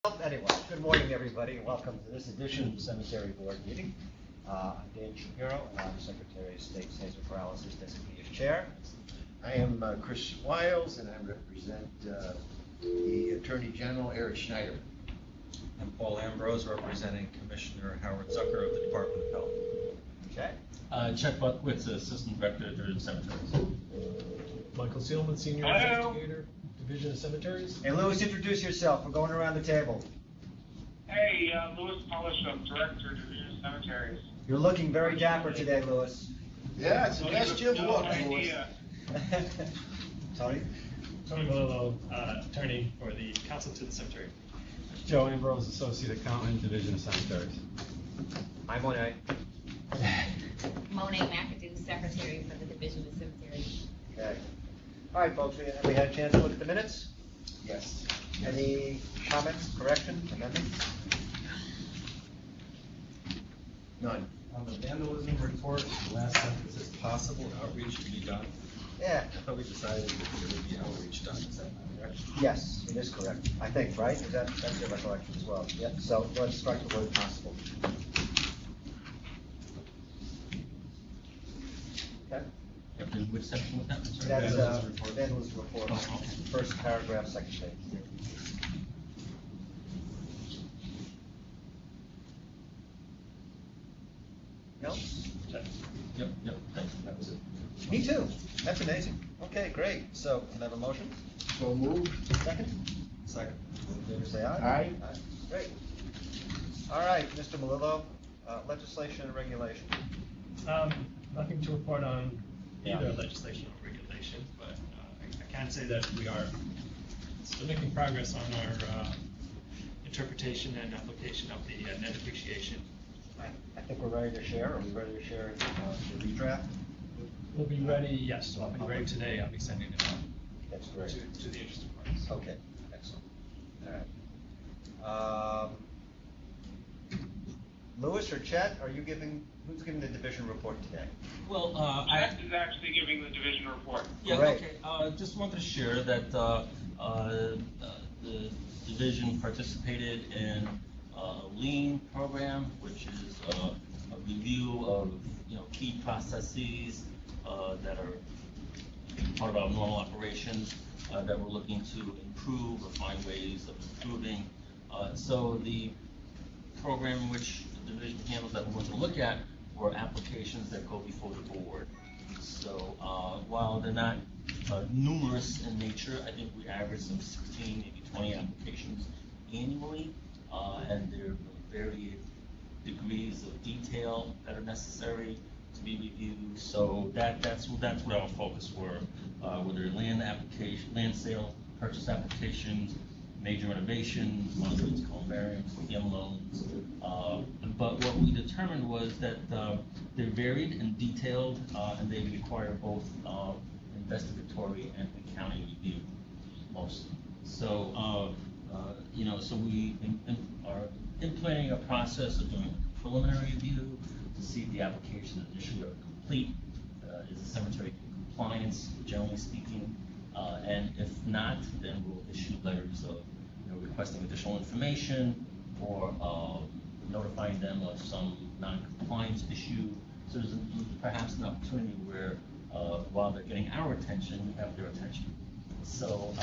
Anyway, good morning, everybody, and welcome to this edition of the Cemetery Board meeting. I'm Dan Shapiro, and I'm Secretary of State Cesar Corrales' designee as chair. I am Chris Wiles, and I represent the Attorney General, Eric Schneider. I'm Paul Ambrose, representing Commissioner Howard Zucker of the Department of Health. Okay. Chuck Buckwitz, Assistant Director of Division of Cemeteries. Michael Seelman, Senior Investigator, Division of Cemeteries. Hey, Louis, introduce yourself. We're going around the table. Hey, Louis Polisham, Director, Division of Cemeteries. You're looking very dapper today, Louis. Yeah, it's the best you've No looked, idea. Tony? Tony Malillo, Attorney for the Council to the Cemetery. Joe Ambrose, Associate Accountant, Division of Cemeteries. Hi, Monet. Monet McAdoo, Secretary for the Division of Cemeteries. Okay. All right, folks, have we had a chance to look at the minutes? Yes. Any comments, corrections, amendments? None. On the vandalism report, the last sentence says possible outreach to be done. Yeah. I thought we decided that there would be outreach done, is that not correct? Yes, it is correct, I think, right? That's your recollection as well. Yep, so let's strike the word possible. Okay. In which section was that? I'm sorry. That's Vandalism report. vandalism report, Oh, okay. first paragraph, second page. No? Yep, thanks, that was it. Me too. That's amazing. Okay, great. So, can I have a motion? So moved. Second? Second. All in favor, say aye. Aye. Great. All right, Mr. Malillo, legislation and regulation. Nothing to report on either Yeah. legislation or regulation, but I can say that we are still making progress on our interpretation and application of the net appreciation. I think we're ready to share. Are we ready to share the redraft? We'll be ready, yes, I'll be ready today, I'll be sending it out That's great. to the interested parties. Okay, excellent. All right. Louis or Chet, who's giving the division report today? Well, Jeff is actually giving the division report. yeah, Great. okay, just wanted to share that, the division participated in a lean program, which is a review of, key processes, that are part of our normal operations, that we're looking to improve or find ways of improving. So the program which the division handles that we're going to look at were applications that go before the board. So while they're not numerous in nature, I think we average some 16, maybe 20 applications annually, and there are varied degrees of detail that are necessary to be reviewed. So that's what our focus were, whether land sale, purchase applications, major renovations, monuments, columbariums, PM loans. But what we determined was that they're varied and detailed, and they require both investigatory and accounting review mostly. So, so we are implementing a process of doing a preliminary review to see if the applications initially are complete, is the cemetery in compliance, generally speaking, and if not, then we'll issue letters of requesting additional information or notifying them of some non-compliance issue. So there's perhaps an opportunity where while they're getting our attention, we have their attention. So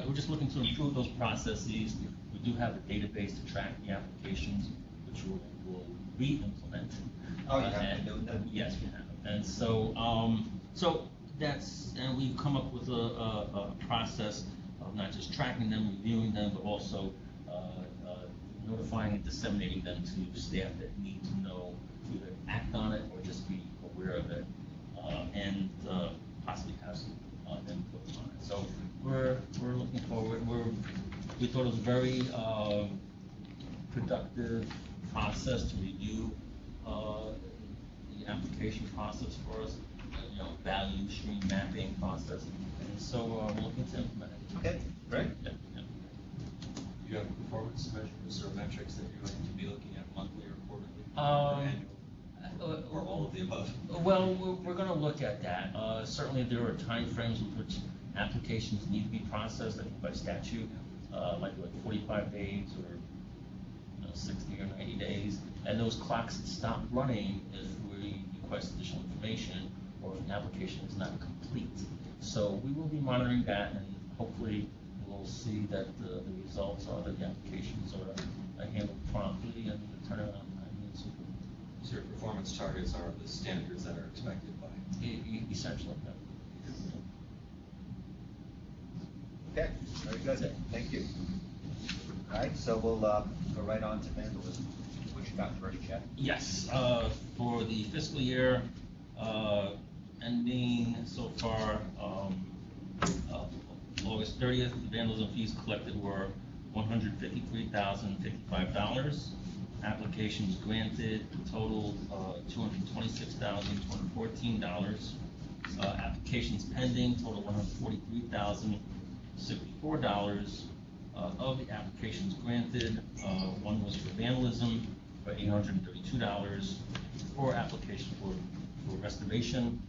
we're just looking to improve those processes. We do have a database to track the applications, which we'll re-implement. Oh, you have to do that? Yes, we have. And so, and we've come up with a process of not just tracking them, reviewing them, but also notifying and disseminating them to staff that need to know, either act on it or just be aware of it, and possibly have some input on it. So we're looking forward. We thought it was a very productive process to review the application process for us, value stream mapping process, and so we're looking to implement it. Okay, great. Yeah. Do you have performance measures or metrics that you're going to be looking at monthly or quarterly? Or annual? Or all of the above? Well, we're going to look at that. Certainly, there are timeframes with which applications need to be processed, I think by statute. might be like 45 days or 60 or 90 days, and those clocks stop running if we request additional information or an application is not complete. So we will be monitoring that, and hopefully we'll see that the results are that the applications are handled promptly and the turnaround time is So your performance targets are the standards that are expected by. essentially. Okay, very good, thank you. All right, so we'll go right on to vandalism. What you got first, Jeff? Yes, for the fiscal year ending so far, August 30th, the vandalism fees collected were $153,055. Applications granted totaled $226,214. Applications pending total $143,064. Of the applications granted, one was for vandalism for $832, 4 applications for restoration,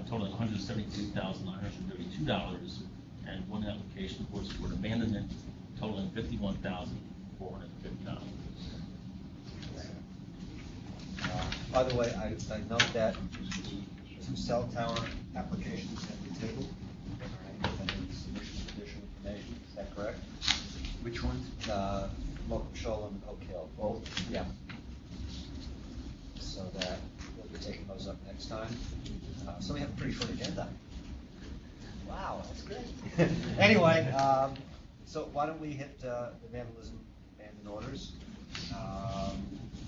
totaling $172,932, and 1 application was for abandonment, totaling $51,450. By the way, I note that the 2 cell tower applications have been tabled. All right, and then submission of additional information, is that correct? Which ones? Local Shoal and Oak Hill. Both? Yeah. So that we'll be taking those up next time. So we have a pretty short agenda. Wow, that's good. Anyway, so why don't we hit the vandalism and in orders?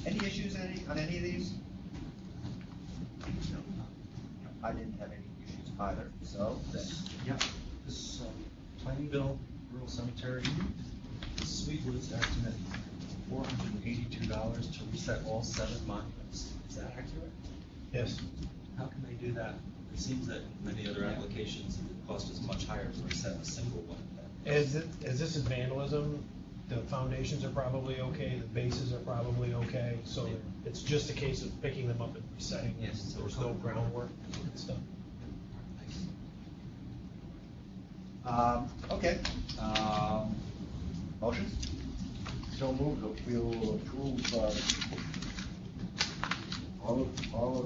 Any issues on any of these? No. I didn't have any issues either, so. Yeah, this Plainville Rural Cemetery, Sweetwood's estimate $482 to reset all 7 monuments. Is that accurate? Yes. How can they do that? It seems that many other applications, the cost is much higher to reset a single one. As this is vandalism, the foundations are probably okay, the bases are probably okay, so it's just a case of picking them up and resetting. Yes. There's no groundwork and stuff. Okay. Motion? So moved, we'll approve, all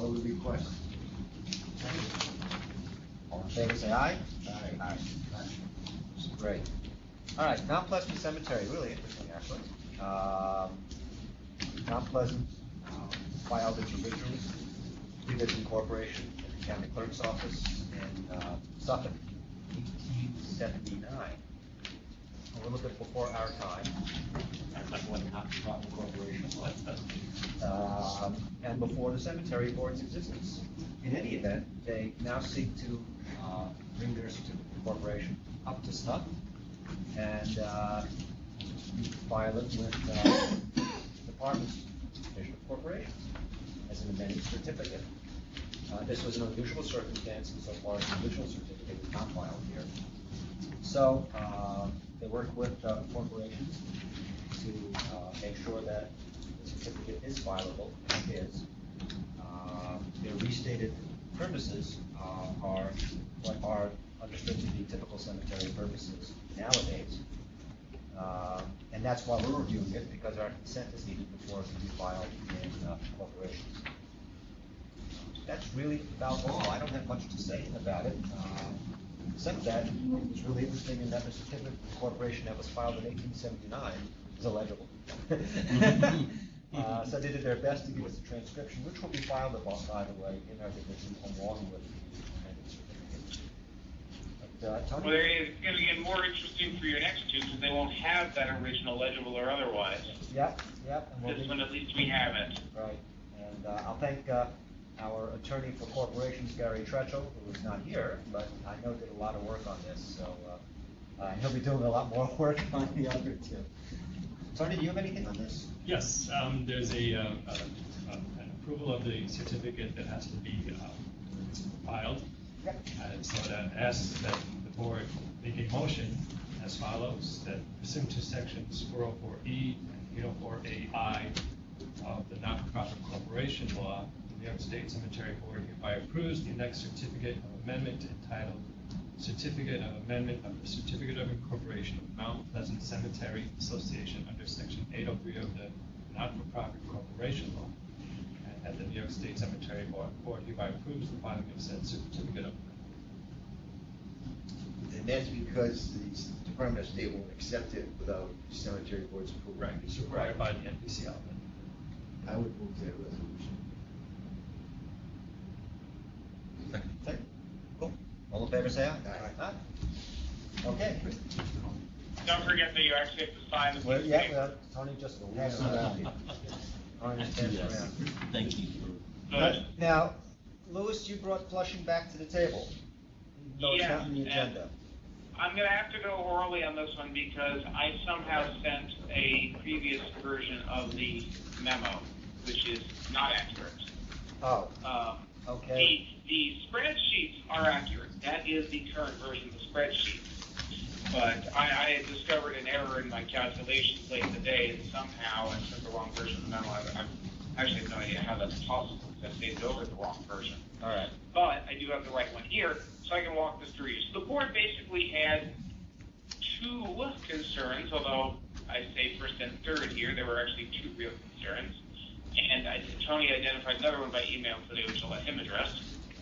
of the requests. All in favor, say aye. Aye. Great. All right, Mount Pleasant Cemetery, really interesting, actually. Mount Pleasant filed its original revision corporation at the county clerk's office in Suffolk, 1879. A little bit before our time. When Cotton Corporation was. And before the cemetery board's existence. In any event, they now seek to bring their certificate of corporation up to snuff and file it with Department's Division of Corporations as an amended certificate. This was an unusual circumstance insofar as the original certificate was not filed here. So they worked with corporations to make sure that the certificate is fileable, and it is. Their restated purposes are what are understood to be typical cemetery purposes nowadays. And that's why we're reviewing it, because our consent is needed before it can be filed in corporations. That's really about all. I don't have much to say about it, except that it's really interesting in that the certificate of corporation that was filed in 1879 is illegible. So they did their best to give us a transcription, which will be filed, by the way, in our division along with the amended certificate. But, Tony? Well, it's going to get more interesting for your next 2 because they won't have that original, legible or otherwise. Yep. And This one, at least we have it. Right, and I'll thank our attorney for corporations, Gary Tretchell, who is not here, but I know did a lot of work on this, so he'll be doing a lot more work on the other 2. Tony, do you have anything on this? Yes, there's an approval of the certificate that has to be filed. Yep. And so that asks that the board make a motion as follows, that pursuant to sections 404E and 804AI of the not-for-profit corporation law, the New York State Cemetery Board hereby approves the next certificate of amendment entitled certificate of amendment of the Certificate of Incorporation of Mount Pleasant Cemetery Association under Section 803 of the Not-for-Profit Corporation Law, and that the New York State Cemetery Board hereby approves the filing of said certificate of amendment. And that's because the Department of State won't accept it without the cemetery board's approval. Right, it's required by the NPCL. I would move that resolution. Okay, cool. All in favor, say aye. Aye. Okay. Don't forget that you actually have to sign the piece Well, of yeah, paper. well, Tony just passed it around. Tony just passed it Yes. around. Thank you for. Good. Now, Louis, you brought Flushing back to the table. No, it's not on the Yeah, and- agenda. I'm gonna have to go orally on this one because I somehow sent a previous version of the memo, which is not accurate. Oh, Um, okay. The spreadsheets are accurate. That is the current version of the spreadsheet. But I had discovered an error in my calculations late in the day, and somehow I sent the wrong version of the memo. I actually have no idea how that's possible, because I saved over the wrong version. All right. But I do have the right one here, so I can walk this through you. So the board basically had two concerns, although I say first and third here, there were actually two real concerns. And Tony identified another one by email today, which I'll let him address,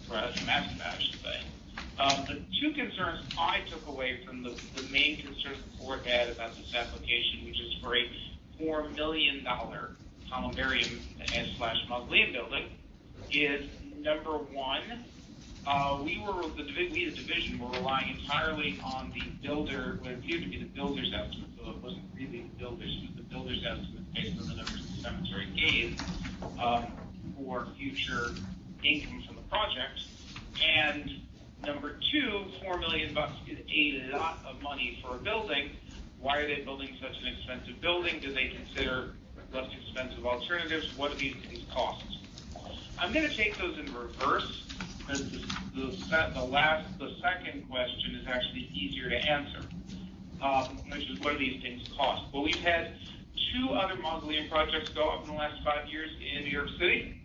or let him ask about, I should say. The two concerns I took away from the main concerns the board had about this application, which is for a $4 million columbarium / mausoleum building, is number one, we the division were relying entirely on the builder, what appeared to be the builder's estimate, so it wasn't really the builder's, it was the builder's estimate based on the numbers the cemetery gave for future income from the project. And number two, $4 million is a lot of money for a building. Why are they building such an expensive building? Do they consider less expensive alternatives? What do these things cost? I'm going to take those in reverse, because the second question is actually easier to answer, which is what do these things cost? Well, we've had two other mausoleum projects go up in the last 5 years in New York City.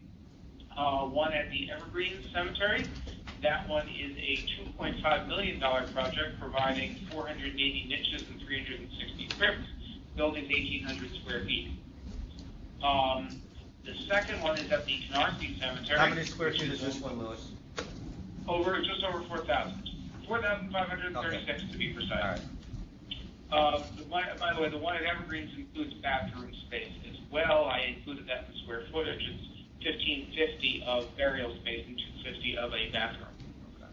One at the Evergreen Cemetery. That one is a $2.5 million project providing 480 niches and 360 crypts. Building's 1,800 square feet. The second one is at the Canarsie Cemetery. How many square feet is this one, Louis? Just over 4,000. 4,536 to be precise. All right. By the way, the one at Evergreens includes bathroom space as well. I included that in square footage. It's 1,550 of burial space and 250 of a bathroom,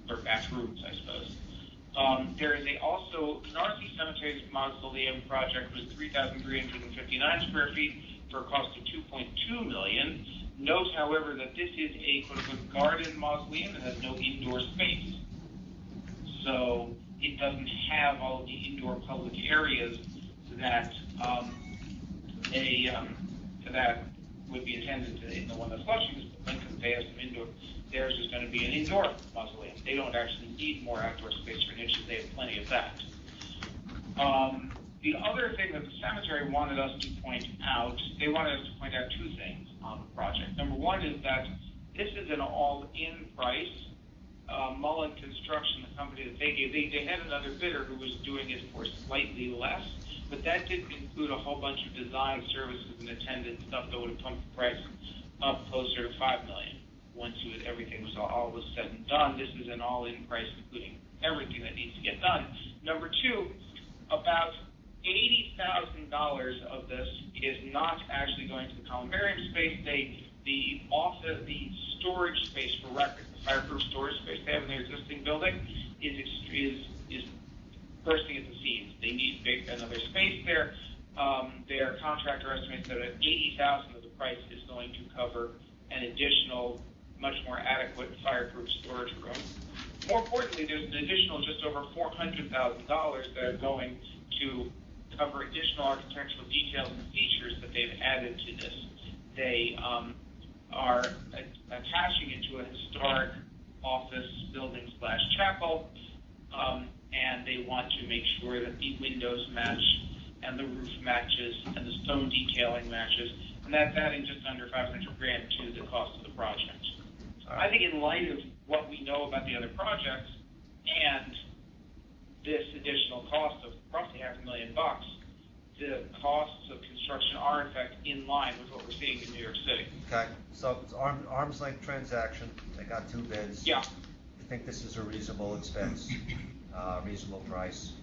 or bathrooms, I suppose. There is also Canarsie Cemetery's mausoleum project was 3,359 square feet for a cost of $2.2 million. Note, however, that this is a quote-unquote garden mausoleum that has no indoor space. So it doesn't have all of the indoor public areas that that would be intended to, in the one that's Flushing, because they have some indoor. Theirs is going to be an indoor mausoleum. They don't actually need more outdoor space for niches. They have plenty of that. The other thing that the cemetery wanted us to point out, they wanted us to point out two things on the project. Number one is that this is an all-in price. Mullen Construction, the company that they gave, they had another bidder who was doing it for slightly less, but that didn't include a whole bunch of design services and attendant stuff that would have pumped the price up closer to $5 million. Once everything was all was said and done, this is an all-in price, including everything that needs to get done. Number two, about $80,000 of this is not actually going to the columbarium space. The storage space for records, the fireproof storage space they have in their existing building is bursting at the seams. They need another space there. Their contractor estimates that $80,000 of the price is going to cover an additional, much more adequate fireproof storage room. More importantly, there's an additional just over $400,000 that are going to cover additional architectural details and features that they've added to this. They are attaching it to a historic office building / chapel, and they want to make sure that the windows match and the roof matches and the stone detailing matches, and that's adding just under $500,000 to the cost of the project. I think in light of what we know about the other projects and this additional cost of roughly $500,000, the costs of construction are in fact in line with what we're seeing in New York City. Okay, so it's arm's length transaction, they got two bids. Yeah. You think this is a reasonable expense, reasonable price?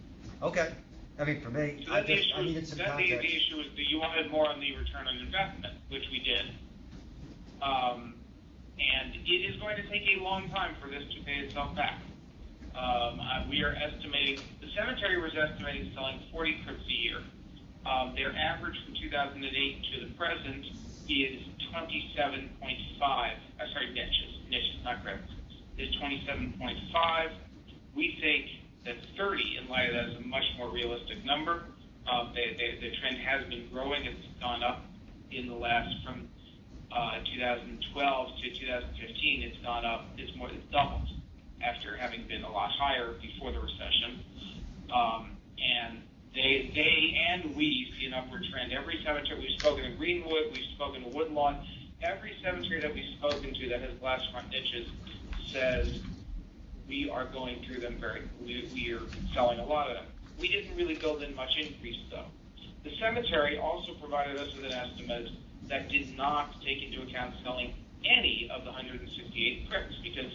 Okay, I mean, for me, So I then needed some the context. issue is that you wanted more on the return on investment, which we did. And it is going to take a long time for this to pay itself back. We are estimating, the cemetery was estimating selling 40 crypts a year. Their average from 2008 to the present is 27.5, niches, not crypts, is 27.5. We think that 30, in light of that, is a much more realistic number. The trend has been growing. It's gone up in the last, from 2012 to 2015, it's gone up, it's doubled after having been a lot higher before the recession. And they and we see an upward trend. Every cemetery, we've spoken to Greenwood, we've spoken to Woodlawn, every cemetery that we've spoken to that has glass front niches says we are going through them we are selling a lot of them. We didn't really build in much increase though. The cemetery also provided us with an estimate that did not take into account selling any of the 168 crypts because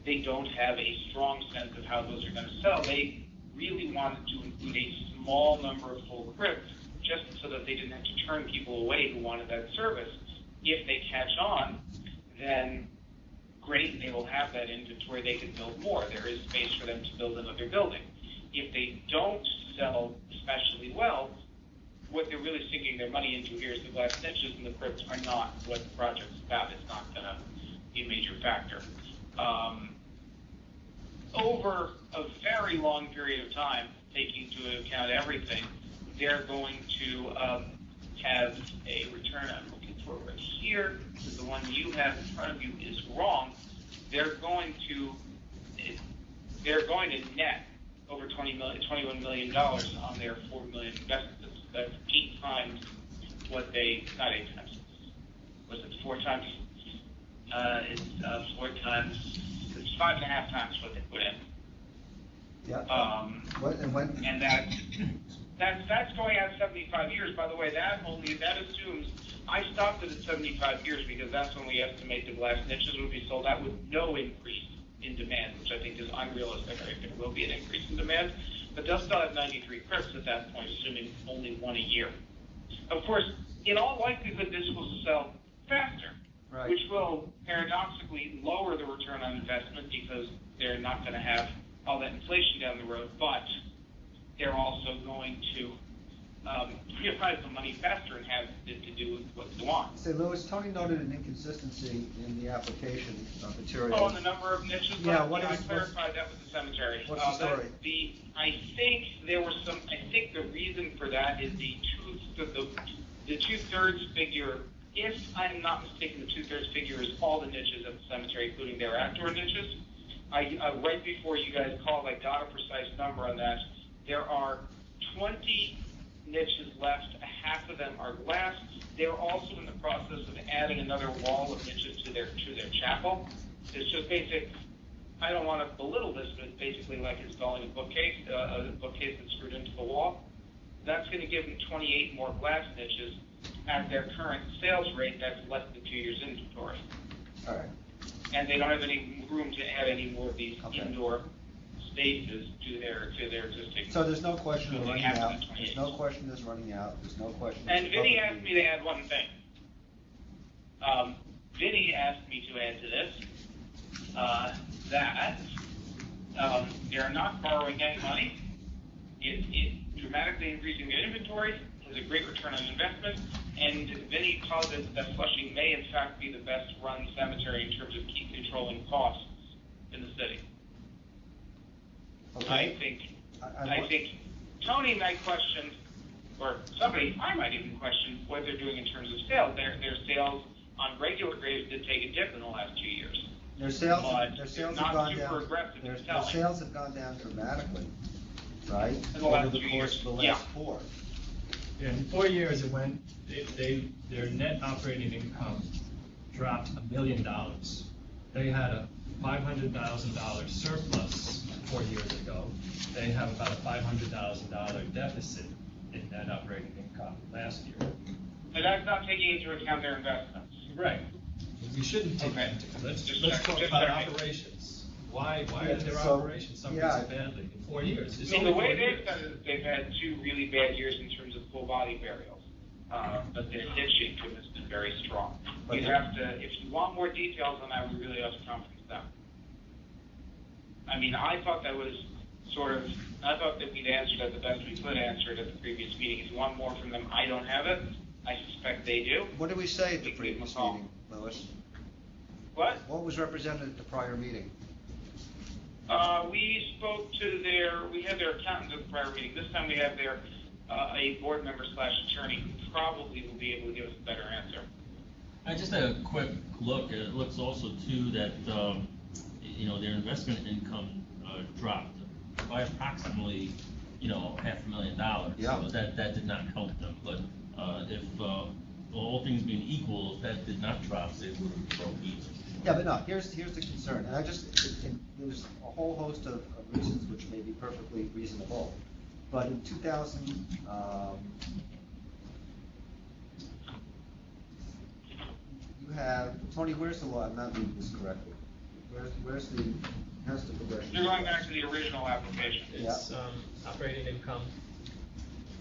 they don't have a strong sense of how those are going to sell. They really wanted to include a small number of full crypts just so that they didn't have to turn people away who wanted that service. If they catch on, then great, they will have that inventory, they can build more. There is space for them to build another building. If they don't sell especially well, what they're really sinking their money into here is the glass niches, and the crypts are not what the project's about. It's not going to be a major factor. Over a very long period of time, taking into account everything, they're going to have a return. I'm looking for right here, because the one you have in front of you is wrong. They're going to net over $21 million on their $4 million investment. That's 8 times what they, not 8 times, was it 4 times? It's 4 times, it's 5.5 times what they put in. Yeah. And that's going out 75 years. By the way, that assumes, I stopped it at 75 years because that's when we estimate the glass niches would be sold out with no increase in demand, which I think is unrealistic. I think there will be an increase in demand, but they'll still have 93 crypts at that point, assuming only one a year. Of course, in all likelihood, this will sell faster, Right. which will paradoxically lower the return on investment because they're not going to have all that inflation down the road, but they're also going to realize the money faster and have it to do with what they want. Say, Louis, Tony noted an inconsistency in the application material. Oh, and the number of niches? Yeah, I clarified that with the cemetery. What's the story? I think the reason for that is the 2/3 figure. If I'm not mistaken, the 2/3 figure is all the niches at the cemetery, including their outdoor niches. Right before you guys called, I got a precise number on that. There are 20 niches left. Half of them are glass. They're also in the process of adding another wall of niches to their chapel. It's just basic. I don't want to belittle this, but it's basically like installing a bookcase that's screwed into the wall. That's going to give them 28 more glass niches. At their current sales rate, that's less than 2 years inventory. All right. And they don't have any room to add any more of these indoor spaces to their existing. So there's no question of running out. The There's no question it's running out. There's no question. And Vinny asked me to add one thing. Vinny asked me to add to this that they're not borrowing any money. It dramatically increasing their inventory is a great return on investment. And Vinny posits that Flushing may in fact be the best run cemetery in terms of controlling costs in the city. Okay. I think Tony might question, or I might even question what they're doing in terms of sales. Their sales on regular graves did take a dip in the last 2 years. Their sales have gone down. Aggressive Their sales have gone down dramatically, right? In the last over the 2 course years. of the last Yeah. 4. Yeah, in 4 years, their net operating income dropped $1 million. They had a $500,000 surplus 4 years ago, they have about a $500,000 deficit in net operating income last year. But that's not taking into account their investments. Right. We shouldn't take that Okay. into, let's Just talk check- about just check. operations. Why are their So, operations suffering yeah. so badly in 4 years? It's See, only the way 4 they've years. done it is they've had 2 really bad years in terms of full body burials. But their ditching has been very strong. But You they- have to, if you want more details on that, we really have to conference them. I mean, I thought that was I thought that we'd answered it the best we could answer it at the previous meeting. If you want more from them, I don't have it. I suspect they do. What did we say at the We can give them a previous call. meeting, Louis? What? What was represented at the prior meeting? We spoke to we had their accountant at the prior meeting. This time we have a board member / attorney who probably will be able to give us a better answer. I just had a quick look. It looks also too that, their investment income dropped by approximately, $500,000. Yeah. So that did not help them. But if all things being equal, if that did not drop, they would have broke even. Yeah, but no, here's the concern, and there's a whole host of reasons which may be perfectly reasonable. But in 2000, you have, Tony, where's the law? I'm not reading this correctly. How's the progression? They're going back to the original application. It's, operating income,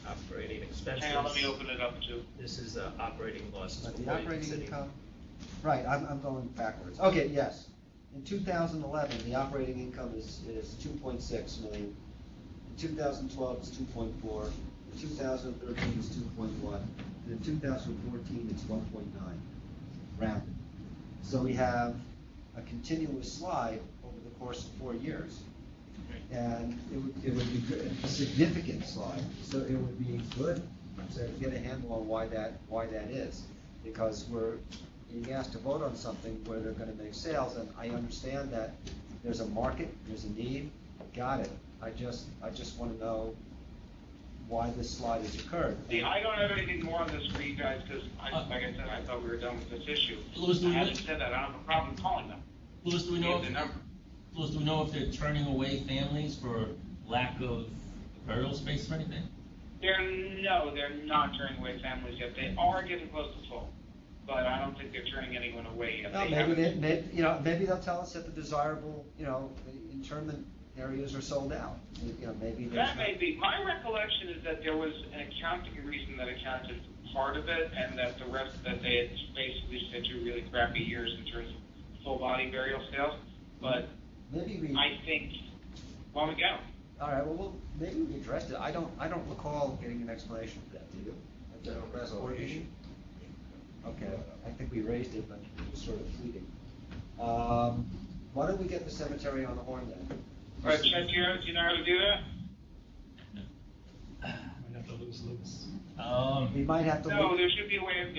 operating expenses. Hang on, let me open it up too. This is, operating losses. But for the William operating City. income, right, I'm going backwards. Okay, yes. In 2011, the operating income is 2.6 million. In 2012, it's 2.4. In 2013, it's 2.1. And in 2014, it's 1.9, rounded. So we have a continuous slide over the course of 4 years. And it would be good, a significant slide. So it would be good to get a handle on why that is. Because we're being asked to vote on something where they're gonna make sales, and I understand that there's a market, there's a need, got it. I just wanna know why this slide has occurred. See, I don't have anything more on this for you guys, because like I said, I thought we were done with this issue. Louis, Having said that, I don't have a problem calling them. Louis, do we know Give the number. Louis, do we know if they're turning away families for lack of burial space or anything? They're not turning away families yet. They are getting close to full, but I don't think they're turning anyone away yet. No, They maybe haven't. maybe they'll tell us that the desirable, internment areas are sold out. Maybe there's That may be. My recollection is that there was an accounting reason that accounted for part of it, and that the rest, that they had basically said 2 really crappy years in terms of full body burial sales. But maybe we. I think, well, we go. All right. Well, maybe we addressed it. I don't recall getting an explanation for that. Do you? At the last board meeting? Okay. I think we raised it, but it was sort of fleeting. Why don't we get the cemetery on the horn then? All right, Chet, do you know how to do that? Might have to lose Louis. We might have to. No, there should be a way of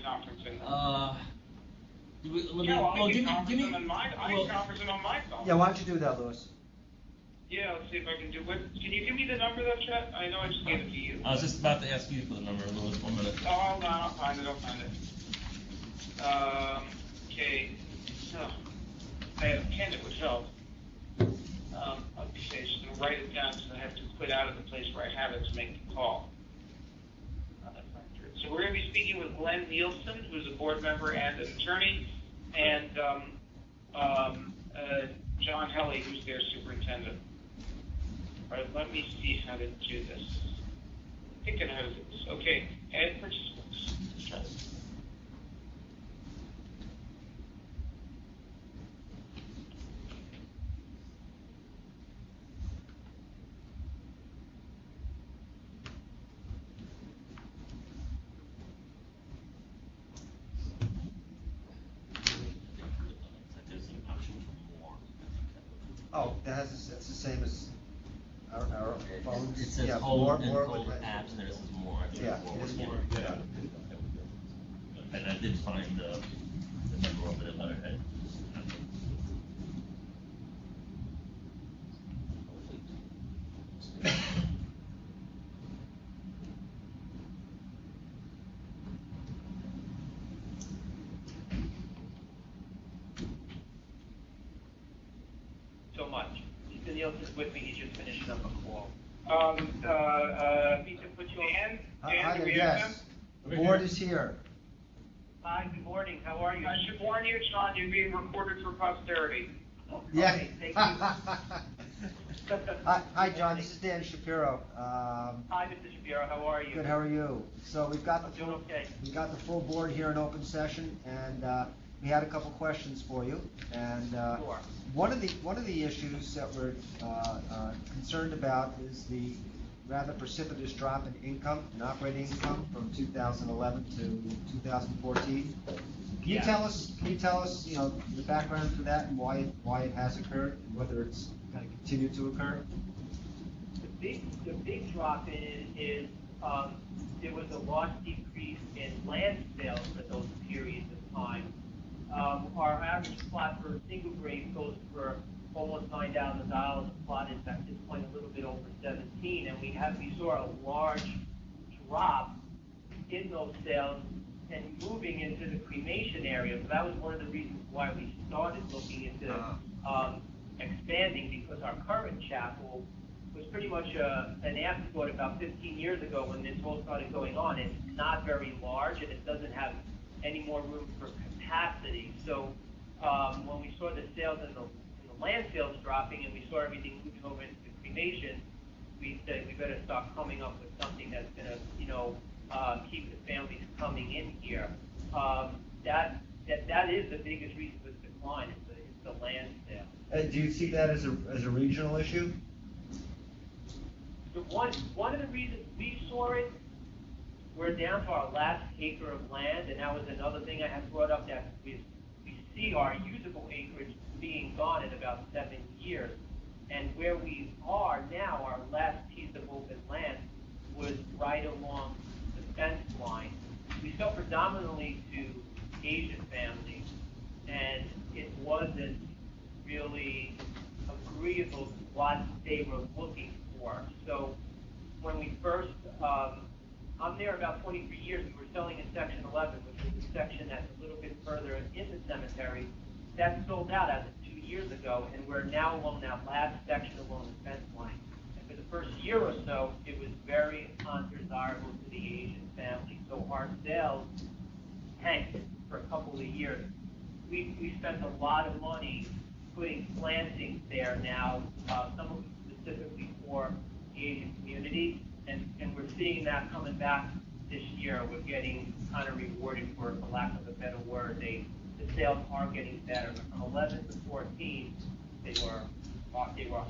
conferencing. Let me, Yeah, well, well, I give can me, conference give me, them on my, I well, can conference them on my phone. Yeah. Why don't you do that, Louis? Yeah, let's see if I can do it. Can you give me the number though, Chet? I know I just gave it to you. I was just about to ask you for the number, Louis, 1 minute. Oh, hold on, I'll find it. Okay. Oh, I had a pen that would help. Okay, just gonna write it down because I have to quit out of the place where I have it to make the call. So we're gonna be speaking with Glenn Nielsen, who's a board member and an attorney, and John Helly, who's their superintendent. All right, let me see how to do this. I think I know how to do this. Okay, add participants. Let's try this. There's an option for more. Oh, that's the same as our phones. It says Yeah, hold and more hold with- apps, and there says more. I think Yeah, more it is was more. Yeah. And I did find the number over the letterhead. So much. Mr. Nielsen's with me, he's just finishing up a call. Need to put you on. Hi do there, we have yes. him? The board is here. Hi, good morning, how are you? I should warn you, John, you're being recorded for posterity. Yeah. Okay, thank you. Hi, John, this is Dan Shapiro. Hi, Mr. Shapiro, how are you? Good, how are you? So we've got I'm the doing full, okay. we got the full board here in open session, and we had a couple questions for you. And Sure. one of the issues that we're concerned about is the rather precipitous drop in income, in operating income from 2011 to 2014. Can you tell us, you know, the background for that and why it has occurred and whether it's going to continue to occur? The big drop is there was a large decrease in land sales for those periods of time. Our average plot for a single grade goes for almost $9,000. The plot is at this point a little bit over 17, and we saw a large drop in those sales and moving into the cremation area. So that was one of the reasons why we started looking into expanding, because our current chapel was pretty much an afterthought about 15 years ago when this all started going on. It's not very large, and it doesn't have any more room for capacity. So when we saw the sales and the land sales dropping, and we saw everything moving over into the cremation, we said we better start coming up with something that's going to, keep the families coming in here. That is the biggest reason for the decline. It's the land sale. Do you see that as a regional issue? One of the reasons we saw it, we're down to our last acre of land, and that was another thing I had brought up, that we see our usable acreage being gone in about 7 years. And where we are now, our last piece of open land was right along the fence line. We sell predominantly to Asian families, and it wasn't really agreeable to what they were looking for. So when we first, I'm there about 23 years, we were selling in Section 11, which is the section that's a little bit further in the cemetery. That sold out as of 2 years ago, and we're now along that last section along the fence line. And for the first year or so, it was very undesirable to the Asian family. So our sales tanked for a couple of years. We spent a lot of money putting plantings there now, some of them specifically for the Asian community, and we're seeing that coming back this year. We're getting kind of rewarded for lack of a better word. The sales are getting better, but from 11 to 14, they were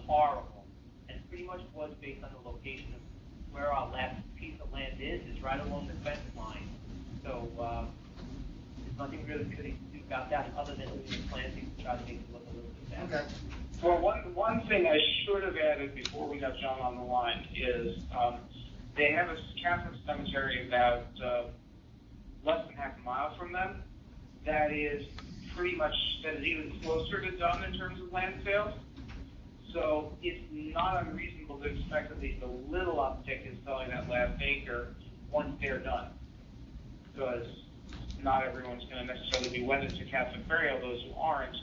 horrible, and pretty much was based on the location of where our last piece of land is right along the fence line. So there's nothing really to do about that other than doing the planting to try to make it look a little bit better. Okay. Well, one thing I should have added before we got John on the line is they have a Catholic cemetery about less than half a mile from them that is even closer to done in terms of land sales. So it's not unreasonable to expect at least a little uptick in selling that last acre once they're done, because not everyone's going to necessarily be wedded to Catholic burial. Those who aren't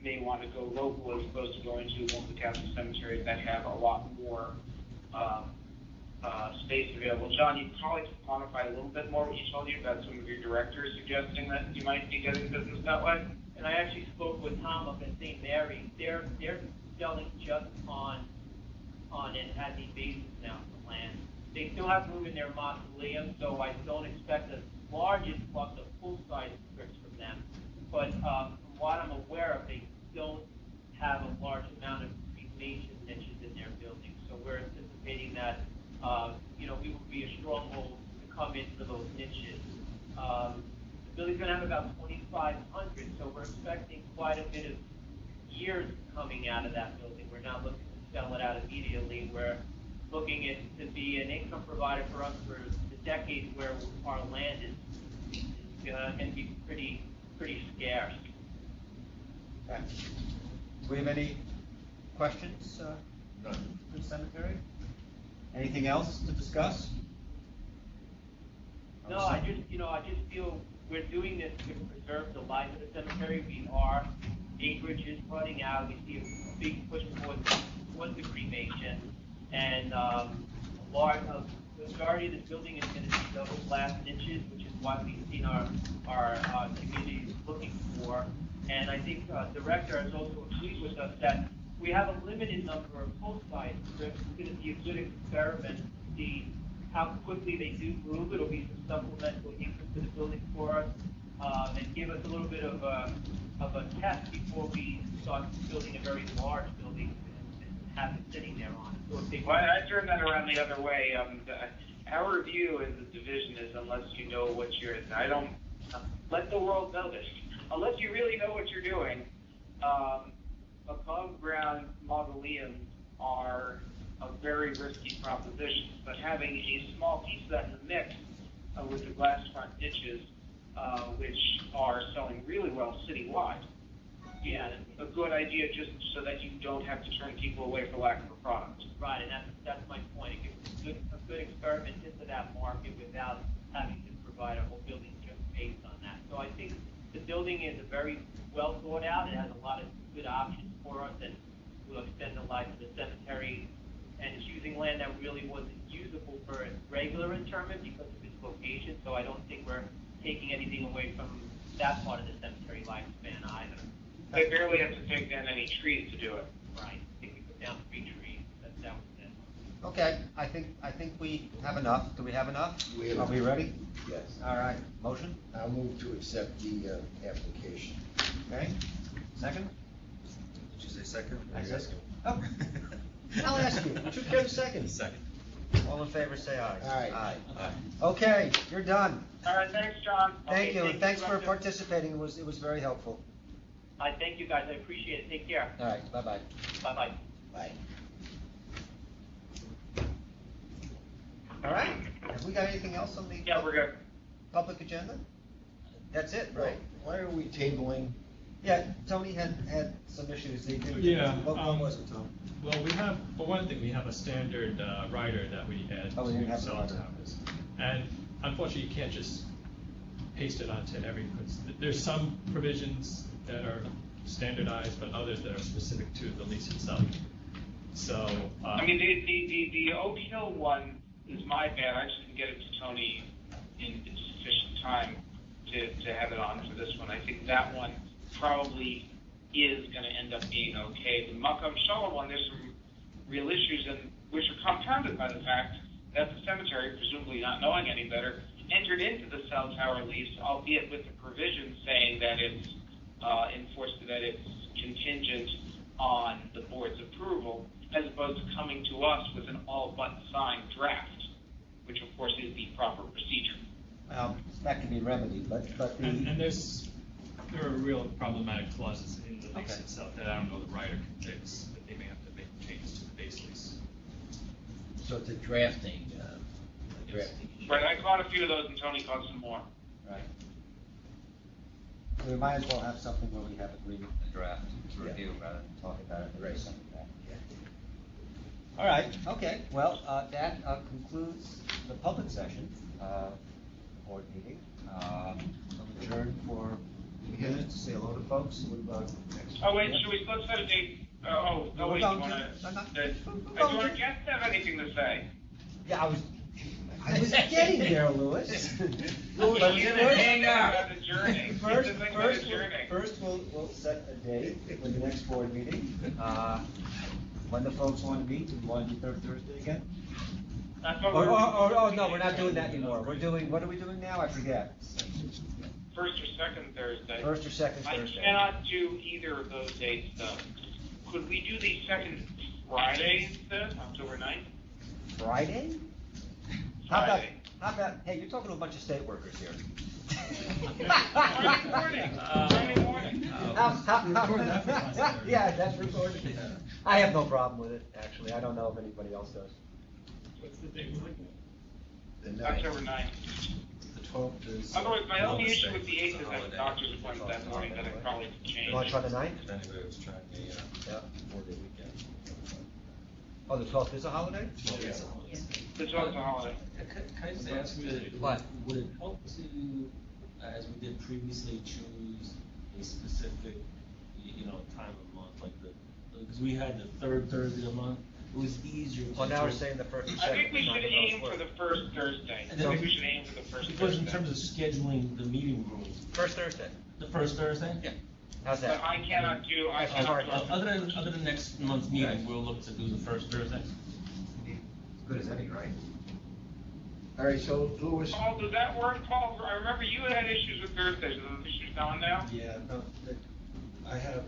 may want to go local as opposed to going to one of the Catholic cemeteries that have a lot more space available. John, you probably can quantify a little bit more what you told you about some of your directors suggesting that you might be getting business that way. And I actually spoke with Tom up in St. Mary's. They're selling just on an as-need basis now for land. They still have room in their mausoleum, so I don't expect a large influx of full-size scripts from them. But from what I'm aware of, they don't have a large amount of cremation niches in their building. So we're anticipating that we will be a stronghold to come into those niches. The building's going to have about 2,500, so we're expecting quite a bit of years coming out of that building. We're not looking to sell it out immediately. We're looking at to be an income provider for us for the decades where our land is going to be pretty scarce. Okay. Do we have any questions for the cemetery? Anything else to discuss? No, I just feel we're doing this to preserve the life of the cemetery. Our acreage is running out. We see a big push towards was the cremation, and the majority of this building is going to be double glass niches, which is what we've seen our community looking for. And I think Director has also agreed with us that we have a limited number of post sites. It's going to be a good experiment to see how quickly they do move. It'll be some supplemental income to the building for us, and give us a little bit of a test before we start building a very large building and have it sitting there on it. So if they Well, I turn that around the other way. Our view as a division is unless you know what you're, I don't, let the world know this. Unless you really know what you're doing, above ground mausoleums are a very risky proposition. But having a small piece of that in the mix with the glass front niches, which are selling really well citywide, Yeah, a good idea just so that you don't have to turn people away for lack of a product. right, and that's my point. It gives a good experiment into that market without having to provide a whole building just based on that. So I think the building is very well thought out. It has a lot of good options for us, and will extend the life of the cemetery. And it's using land that really wasn't usable for a regular interment because of its location. So I don't think we're taking anything away from that part of the cemetery lifespan either. They barely have to take down any trees to do it. Right. I think we put down 3 trees. That was it. Okay, I think we have enough. Do we have enough? We have Are we ready? Yes. All right, motion? I'll move to accept the application. Okay, second? Did you say second? I said second. Oh, I'll ask you, would you care to second? Second. All in favor, say aye. Aye. Aye. Okay, you're done. All right, thanks, John. Thank you, and thanks for Director. participating, it was very helpful. I thank you guys. I appreciate it. Take care. All right, bye-bye. Bye-bye. Bye. All right, have we got anything else on the Yeah, we're good. public agenda? That's it, right? Why are we tabling? Yeah, Tony had some issues, they did. Yeah, What was it, Tony? Well, we have, for one thing, we have a standard rider that we add Oh, we didn't have to the cell rider. towers. And unfortunately, you can't just paste it onto every, there's some provisions that are standardized, but others that are specific to the lease itself. So, I mean, the Oak Hill one is my bad. I just didn't get it to Tony in sufficient time to have it on for this one. I think that one probably is going to end up being okay. The Malcolm Shuller one, there's some real issues, and which are compounded by the fact that the cemetery, presumably not knowing any better, entered into the cell tower lease, albeit with the provision saying that it's enforced, that it's contingent on the board's approval, as opposed to coming to us with an all-but-signed draft, which of course is the proper procedure. Well, that can be remedied, but the. and there are real problematic clauses in the lease Okay. itself that I don't know the writer can fix, that they may have to make changes to the base lease. So it's a drafting issue. Right, I caught a few of those, and Tony caught some more. Right. So we might as well have something where we have agreement and draft to Yeah. review rather than talk about it. Right. Something like that. All right, okay, well, that concludes the public session, board meeting. I'm adjourned for a few minutes to say hello to folks. Oh, wait, let's set a date. No, No, we're wait, going do to. I'm not- do we're our going to. guests have anything to say? Yeah, I was getting there, Louis. Louis, But you're first- gonna hang out about adjourning. First, Here's the thing about first, adjourning. first we'll set a date for the next board meeting. When the folks want to meet, we want to do third Thursday again? That's what Oh, no, we're not doing that anymore. We're doing, what are we doing now? I forget. First or second Thursday. First or second Thursday. I cannot do either of those dates, though. Could we do the second Friday instead, October 9th? Friday? Friday. How about, hey, you're talking to a bunch of state workers here. Friday morning. Friday morning. Yeah, that's recorded. I have no problem with it, actually. I don't know if anybody else does. What's the date we're looking at? The October 9th. 9th. The 12th is. Otherwise, my only Columbus issue Day. with the 8th It's is a that holiday. doctor's appointment that morning that I probably could change. You want to try the 9th? If anybody was trying the, Yeah. 4-day weekend. Oh, the 12th is a holiday? 12th is a holiday. The 12th is a holiday. Can I just ask, What? would it help to, as we did previously, choose a specific, time of month, like the because we had the third Thursday of the month, it was easier. Well, now we're saying the first and I second. think we should aim for the first Thursday. I think we should aim for the first Because Thursday. in terms of scheduling the meeting room, First Thursday. the first Thursday? Yeah. How's But that? I cannot do, I That's cannot hard. do. Other than next month's meeting, we'll look to do the first Thursday. As good as any, right? All right, so Louis, Paul, does that work, Paul? I remember you had issues with Thursdays. Are those issues gone now? Yeah, no, I have,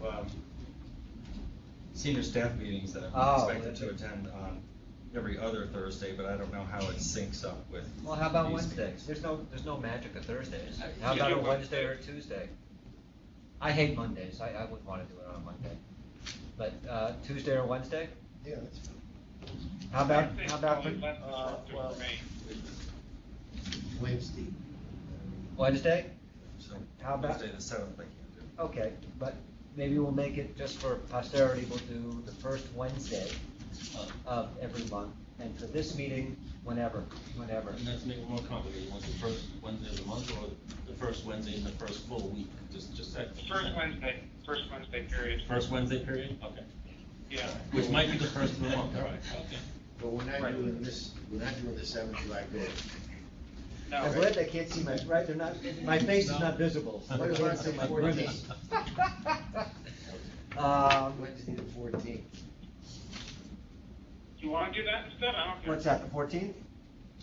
senior staff meetings that Oh, I'm expected to attend on every other Thursday, but I don't know how it syncs up with. Well, how about these Wednesdays? meetings. There's no magic of Thursdays. Yeah. How about a Yeah. Wednesday or a Tuesday? I hate Mondays. I wouldn't want to do it on a Monday. But Tuesday or Wednesday? yeah, that's fine. How about, Wednesday's how about probably less disruptive for me. Wednesday. Wednesday? So How about- Wednesday the 7th, I can't do. Okay, but maybe we'll make it just for posterity, we'll do the first Wednesday of every month. And for this meeting, whenever. And that's make it more complicated. You want the first Wednesday of the month or the first Wednesday in the first full week? Just that. First Wednesday period. First Wednesday period? Okay. Yeah. Which might be the first of the month, all right, okay. But we're not Right. doing this, we're not doing the 7th July Day. No. I'm glad they can't see my, right, they're not, my face is not visible. So What they about can't see the my 14th? grimace. Wednesday the 14th. Do you want to do that instead? I don't care. What's that, the 14th?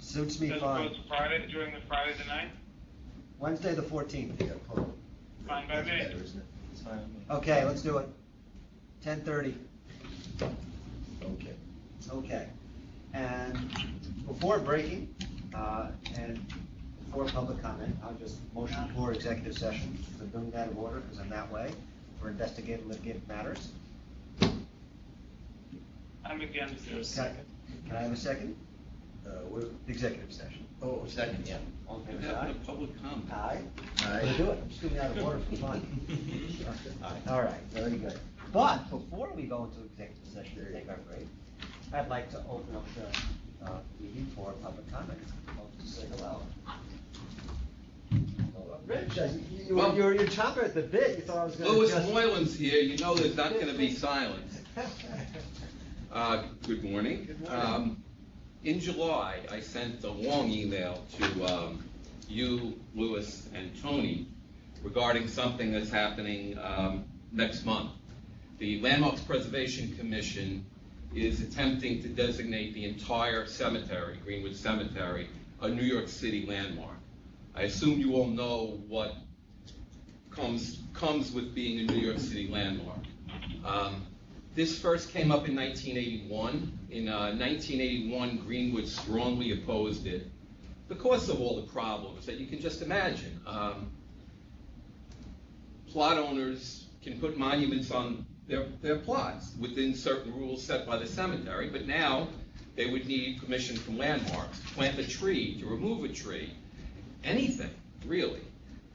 Suits me As fine. opposed to Friday, during the Friday the 9th? Wednesday, the 14th. Yeah, Paul. Fine by That's me. better, isn't it? It's fine with me. Okay, let's do it. 10:30. Okay. Okay. And before breaking, and before public comment, I'll just motion for executive session. I'm doing that in order, because I'm that way, for investigative litigative matters. I'm against this. Can I have a second? What, Executive session. oh, second, yeah. All in favor, say aye? public comment. Aye. Aye. I'm gonna do it, I'm just doing it out of order for fun. All right, very good. But before we go into executive session to take our break, I'd like to open up the meeting for public comment. Folks to say hello. Rich, you're chomping at the bit, you thought I was gonna Louis just. Moylan's here, you know there's not gonna be silence. Good morning. Good morning. In July, I sent a long email to you, Louis, and Tony regarding something that's happening next month. The Landmarks Preservation Commission is attempting to designate the entire cemetery, Greenwood Cemetery, a New York City landmark. I assume you all know what comes with being a New York City landmark. This first came up in 1981. In 1981, Greenwood strongly opposed it because of all the problems that you can just imagine. Plot owners can put monuments on their plots within certain rules set by the cemetery, but now they would need permission from landmarks to plant a tree, to remove a tree, anything, really.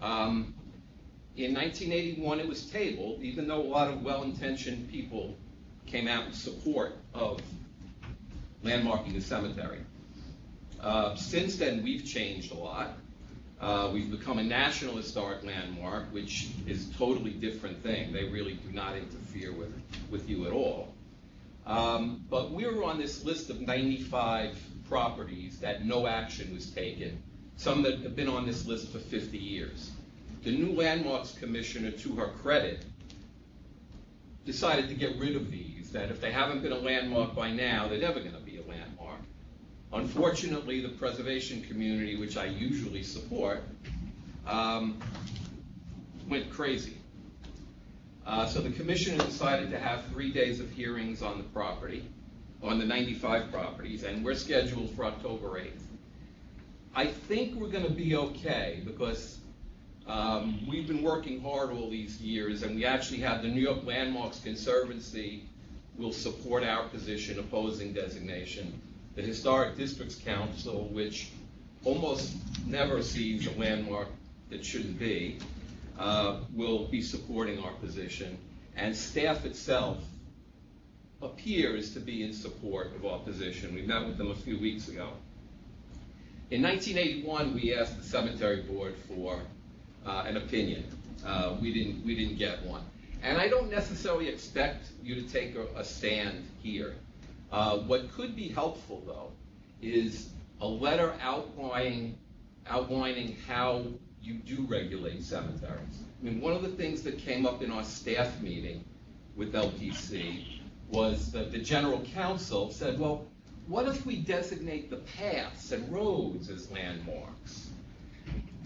In 1981, it was tabled, even though a lot of well-intentioned people came out in support of landmarking the cemetery. Since then, we've changed a lot. We've become a National Historic Landmark, which is a totally different thing. They really do not interfere with you at all. But we were on this list of 95 properties that no action was taken, some that have been on this list for 50 years. The new Landmarks Commissioner, to her credit, decided to get rid of these, that if they haven't been a landmark by now, they're never going to be a landmark. Unfortunately, the preservation community, which I usually support, went crazy. So the commissioner decided to have 3 days of hearings on the property, on the 95 properties, and we're scheduled for October 8th. I think we're going to be okay because we've been working hard all these years, and we actually have the New York Landmarks Conservancy will support our position opposing designation. The Historic Districts Council, which almost never sees a landmark that shouldn't be, will be supporting our position. And staff itself appears to be in support of our position. We met with them a few weeks ago. In 1981, we asked the Cemetery Board for an opinion. We didn't get one. And I don't necessarily expect you to take a stand here. What could be helpful, though, is a letter outlining how you do regulate cemeteries. I mean, one of the things that came up in our staff meeting with LPC was that the general counsel said, well, what if we designate the paths and roads as landmarks?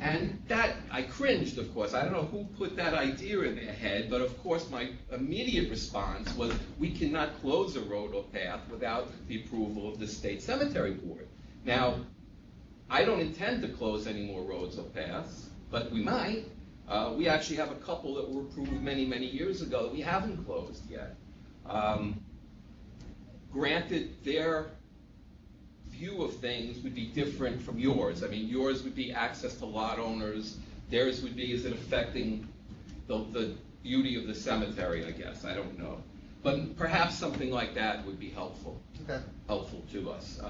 And that, I cringed, of course. I don't know who put that idea in their head, but of course my immediate response was, we cannot close a road or path without the approval of the State Cemetery Board. Now, I don't intend to close any more roads or paths, but we might. We actually have a couple that were approved many, many years ago that we haven't closed yet. Granted, their view of things would be different from yours. I mean, yours would be access to lot owners. Theirs would be, is it affecting the beauty of the cemetery, I guess. I don't know. But perhaps something like that would be helpful. Okay. Helpful to us.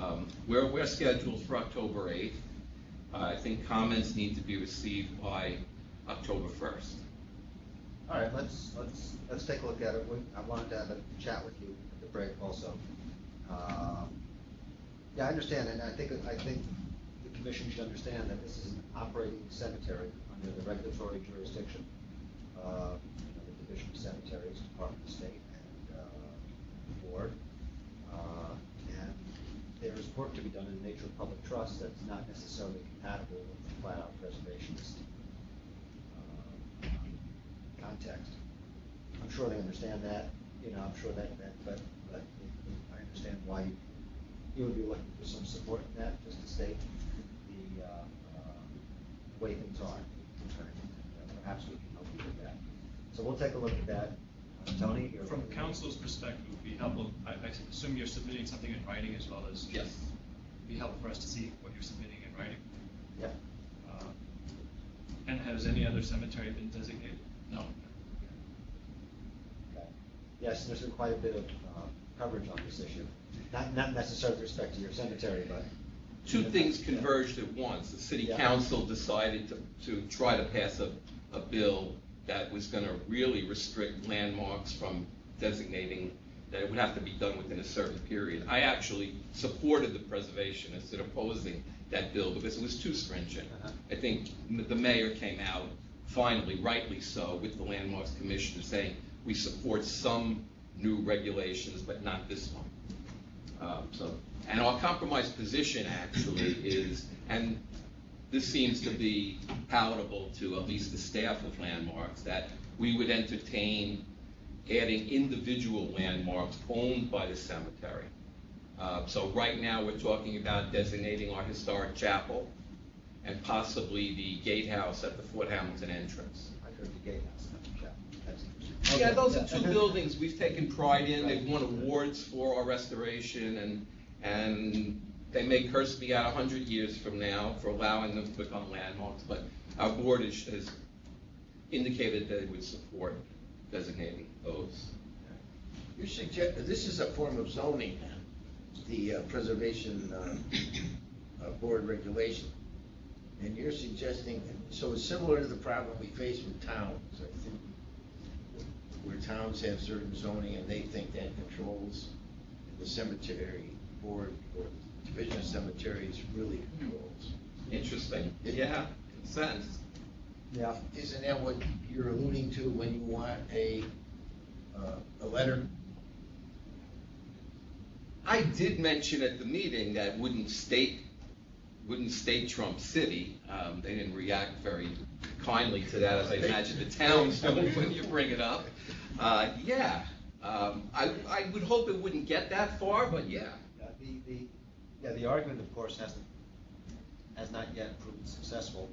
We're scheduled for October 8th. I think comments need to be received by October 1st. All right, let's take a look at it. I wanted to have a chat with you at the break also. Yeah, I understand, and I think the commission should understand that this is an operating cemetery under the regulatory jurisdiction of the Division of Cemeteries, Department of State, and the board. And there's work to be done in the nature of public trust that's not necessarily compatible with the flat-out preservationist context. I'm sure they understand that. I'm sure that but I understand why you would be looking for some support in that, just to state the way things are. Perhaps we can help you with that. So we'll take a look at that. Tony? From council's perspective, it would be helpful, I assume you're submitting something in writing as well as? Yes. It'd be helpful for us to see what you're submitting in writing. Yeah. And has any other cemetery been designated? No. Okay. Yes, there's been quite a bit of coverage on this issue. Not necessarily with respect to your cemetery, but... Two things converged at once. The city council decided to try to pass a bill that was going to really restrict landmarks from designating that it would have to be done within a certain period. I actually supported the preservationists in opposing that bill because it was too stringent. I think the mayor came out, finally, rightly so, with the Landmarks Commission saying we support some new regulations, but not this one. And our compromise position actually is, and this seems to be palatable to at least the staff of Landmarks, that we would entertain adding individual landmarks owned by the cemetery. So right now we're talking about designating our historic chapel and possibly the gatehouse at the Fort Hamilton entrance. I heard the gatehouse, not the chapel. That's interesting. Yeah, those are two buildings we've taken pride in. They've won awards for our restoration, and they may curse me out 100 years from now for allowing them to become landmarks, but our board has indicated that it would support designating those. You suggest, this is a form of zoning, the preservation board regulation. And you're suggesting, so it's similar to the problem we face with towns, I think, where towns have certain zoning and they think that controls, the cemetery board or Division of Cemeteries really controls. Interesting. Yeah, in a sense. Yeah. Isn't that what you're alluding to when you want a letter? I did mention at the meeting that wouldn't state Trump City. They didn't react very kindly to that, as I imagine the towns do when you bring it up. I would hope it wouldn't get that far, but yeah. The argument, of course, has not yet proven successful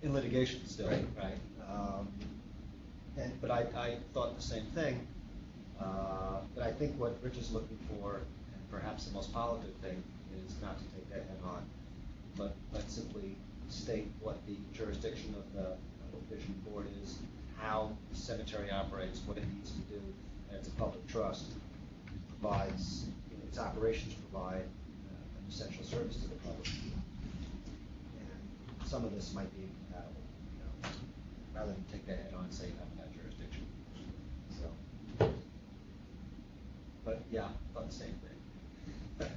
in litigation still, right? But I thought the same thing. But I think what Rich is looking for, and perhaps the most politic thing, is not to take that head on, but simply state what the jurisdiction of the Division Board is, how the cemetery operates, what it needs to do, and it's a public trust, provides, its operations provide an essential service to the public. And some of this might be incompatible, rather than take that head on and say you haven't got jurisdiction. but yeah, about the same thing.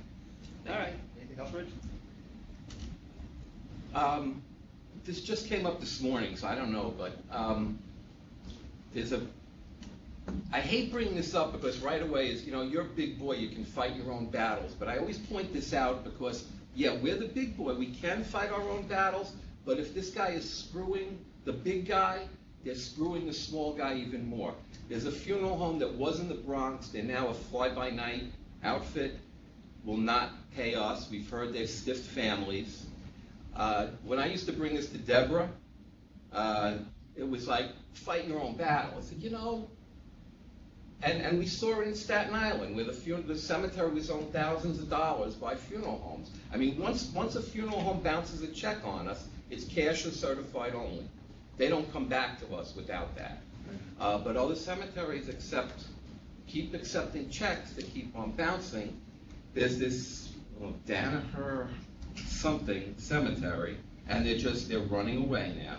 All right. Anything else, Rich? This just came up this morning, so I don't know, but I hate bringing this up because right away is, you're a big boy, you can fight your own battles, but I always point this out because, yeah, we're the big boy, we can fight our own battles, but if this guy is screwing the big guy, they're screwing the small guy even more. There's a funeral home that was in the Bronx, they're now a fly-by-night outfit, will not pay us, we've heard they've stiffed families. When I used to bring this to Deborah, it was like fighting your own battle. I said, and we saw it in Staten Island where the cemetery was owned thousands of dollars by funeral homes. I mean, once a funeral home bounces a check on us, it's cash or certified only. They don't come back to us without that. But other cemeteries keep accepting checks that keep on bouncing. There's this Danaher something cemetery, and they're running away now.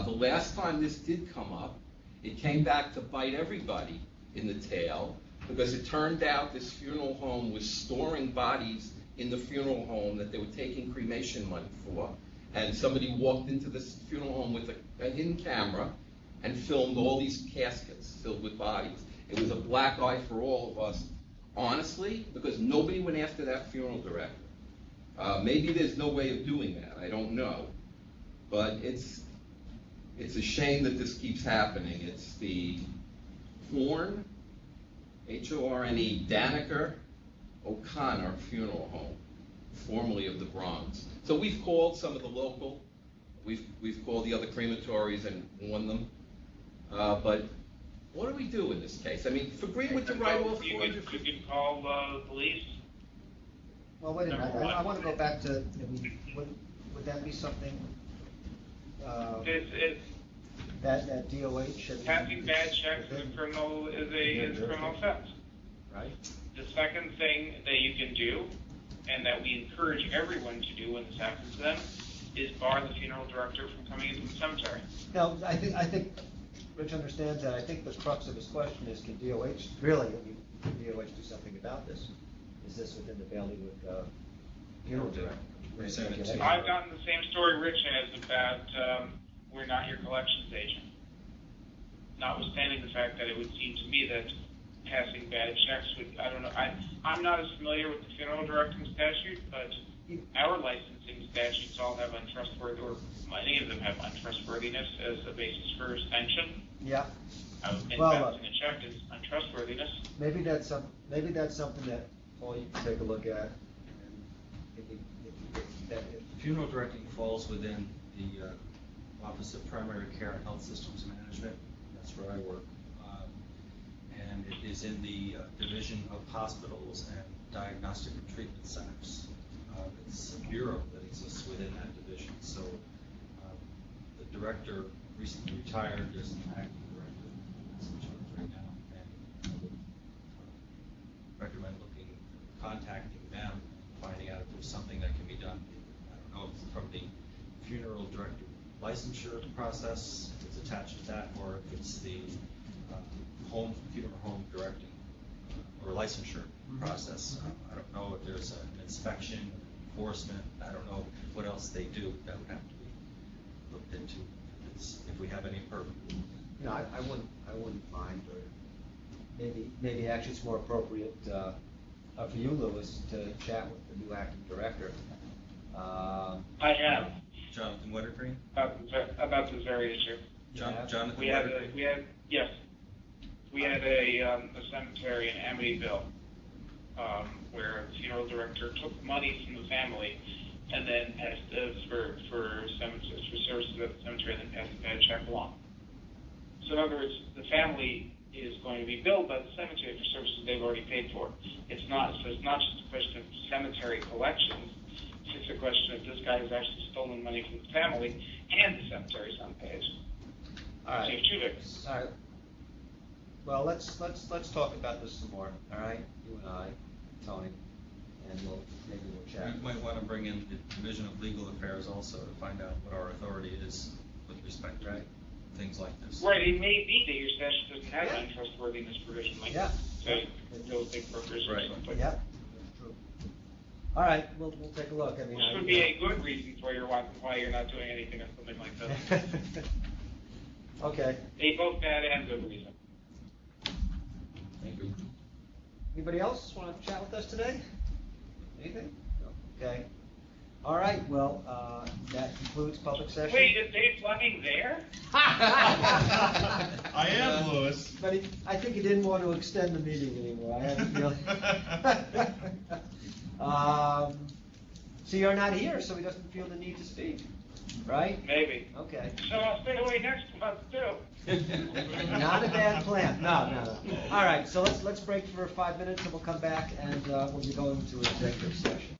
The last time this did come up, it came back to bite everybody in the tail because it turned out this funeral home was storing bodies in the funeral home that they were taking cremation money for, and somebody walked into this funeral home with a hidden camera and filmed all these caskets filled with bodies. It was a black eye for all of us, honestly, because nobody went after that funeral director. Maybe there's no way of doing that, I don't know. But it's a shame that this keeps happening. It's the Horn, H-O-R-N-E, Danaher O'Connor Funeral Home, formerly of the Bronx. So we've called some of the local, we've called the other crematories and warned them. But what do we do in this case? I mean, if agreeing with the write-off, you could call the police. Well, wait a minute, I want to go back to, would that be something, that DOH should... Passing bad checks is a criminal offense. Right. The second thing that you can do, and that we encourage everyone to do when this happens to them, is bar the funeral director from coming into the cemetery. Now, I think Rich understands that. I think the crux of his question is, can DOH do something about this? Is this within the bailiwick funeral director? I've gotten the same story Rich has about we're not your collections agent. Notwithstanding the fact that it would seem to me that passing bad checks would, I don't know, I'm not as familiar with the funeral directing statute, but our licensing statutes all have untrustworthy, or many of them have untrustworthiness as a basis for sanction. Yeah. And passing a check is untrustworthiness. Maybe that's something that all you can take a look at. Funeral directing falls within the Office of Primary Care and Health Systems Management. That's where I work. And it is in the Division of Hospitals and Diagnostic and Treatment Centers. It's a bureau that exists within that division. So the director recently retired. There's an acting director that's in charge right now. And I would recommend contacting them, finding out if there's something that can be done. I don't know if it's from the funeral director licensure process, if it's attached to that, or if it's the funeral home directing or licensure process. I don't know if there's an inspection, enforcement. I don't know what else they do. That would have to be looked into if we have any purpose. No, I wouldn't mind, or maybe actually it's more appropriate for you, Louis, to chat with the new acting director. I have. Jonathan Weddergreen? About this very issue. Jonathan we had a cemetery in Amityville where the funeral director took money from the family and then passed for services at the cemetery, and then passed a bad check along. So in other words, the family is going to be billed by the cemetery for services they've already paid for. It's not just a question of cemetery collections. It's a question of this guy has actually stolen money from the family and the cemetery's unpaid. All right. So you have two victims. All right. Well, let's talk about this some more. All right, you and I, Tony, and maybe we'll chat. You might want to bring in the Division of Legal Affairs also to find out what our authority is with respect to things like this. Right. It may be that your statute doesn't have an untrustworthiness provision like that. So and real estate brokers and Right. stuff like that. Yep. All right, we'll take a look, I mean. Which would be a good reason for why you're not doing anything on something like this. Okay, A both bad and good reason. Thank you. anybody else want to chat with us today? Anything? No. Okay. All right, well, that concludes public session. Wait, is Dave Fleming there? I am, Louis. But I think he didn't want to extend the meeting anymore, I have a feeling. So you're not here, so he doesn't feel the need to speak, right? Maybe. Okay. So I'll stay away next month too. Not a bad plan, no. All right, so let's break for 5 minutes and we'll come back and we'll be going to executive session.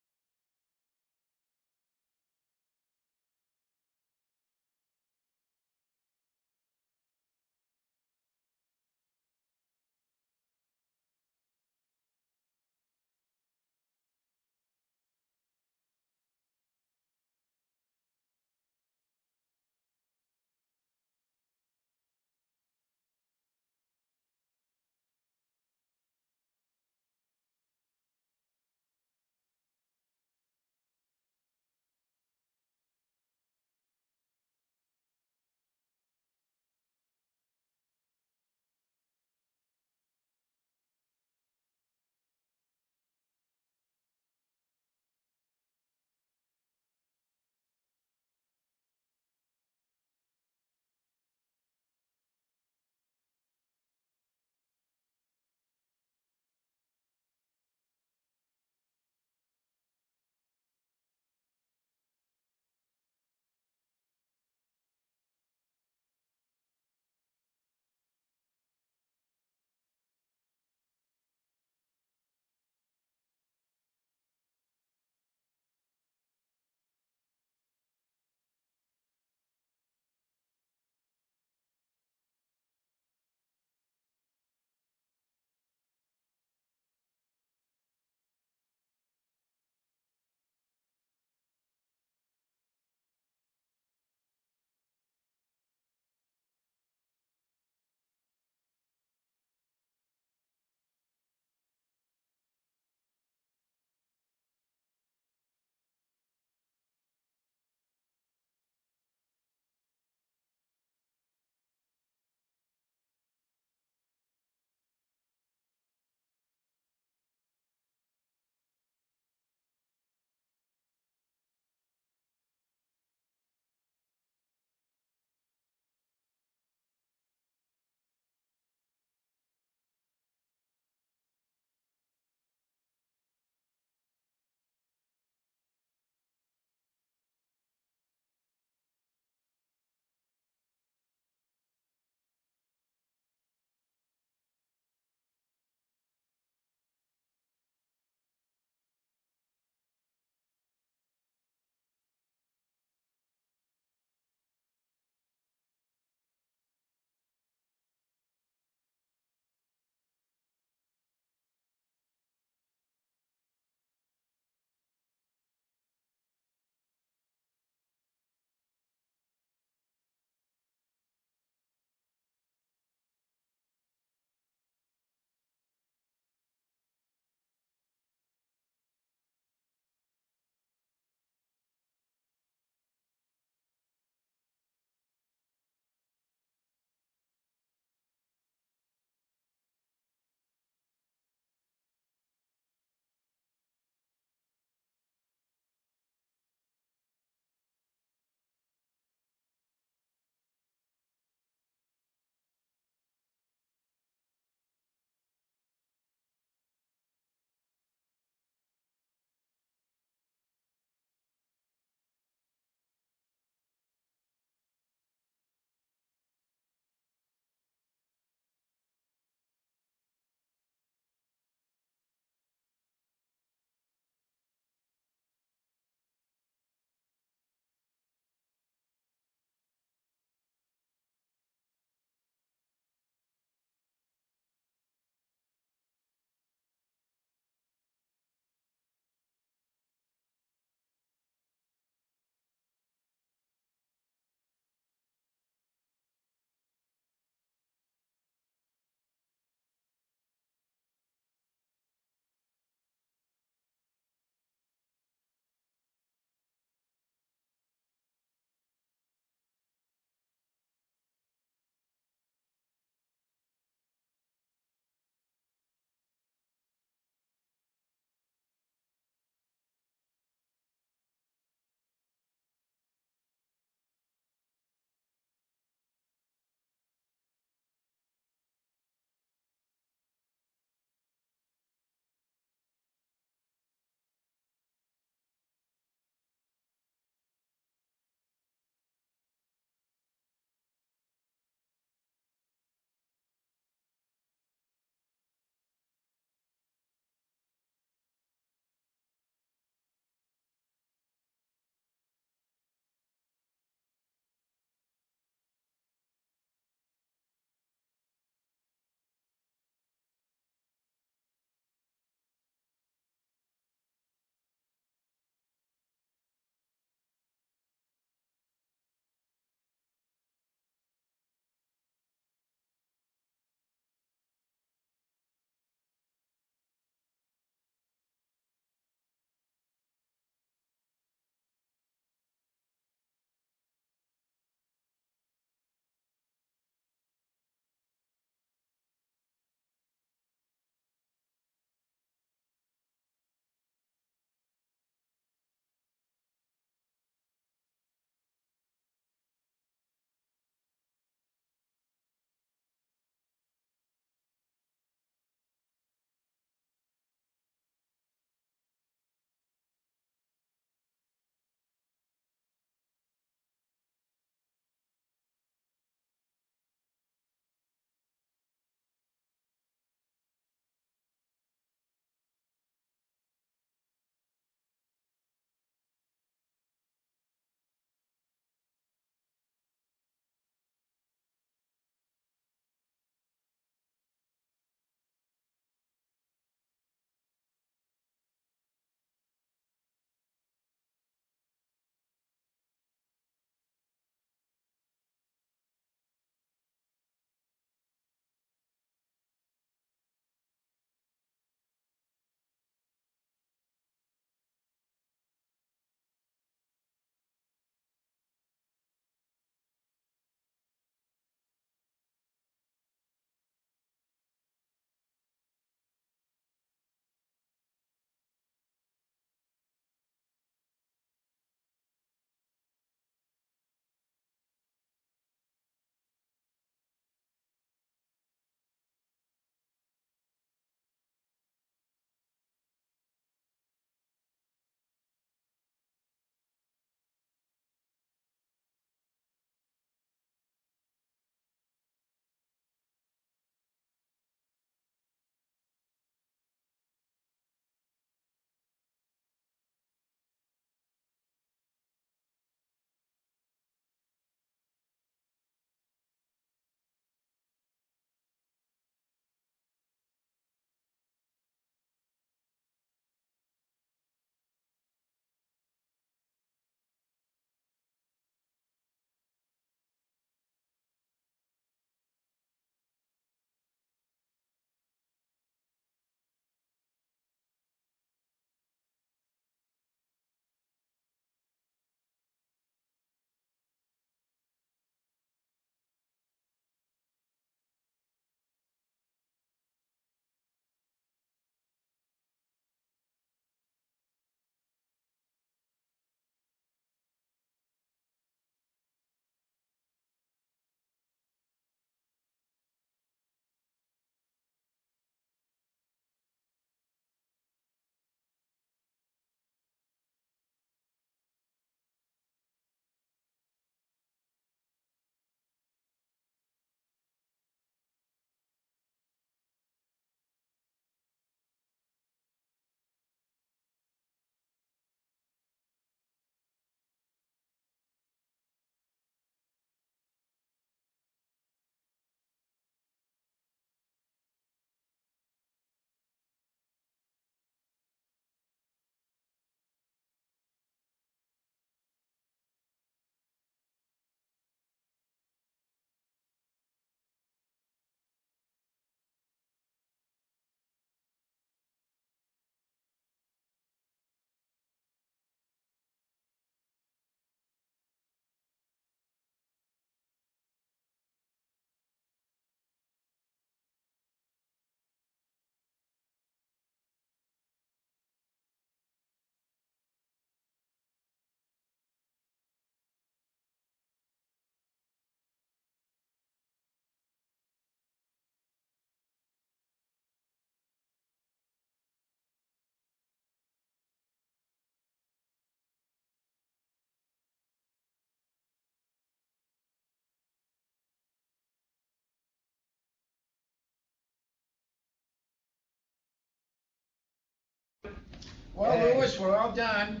Well, Hey. Louis, we're all done,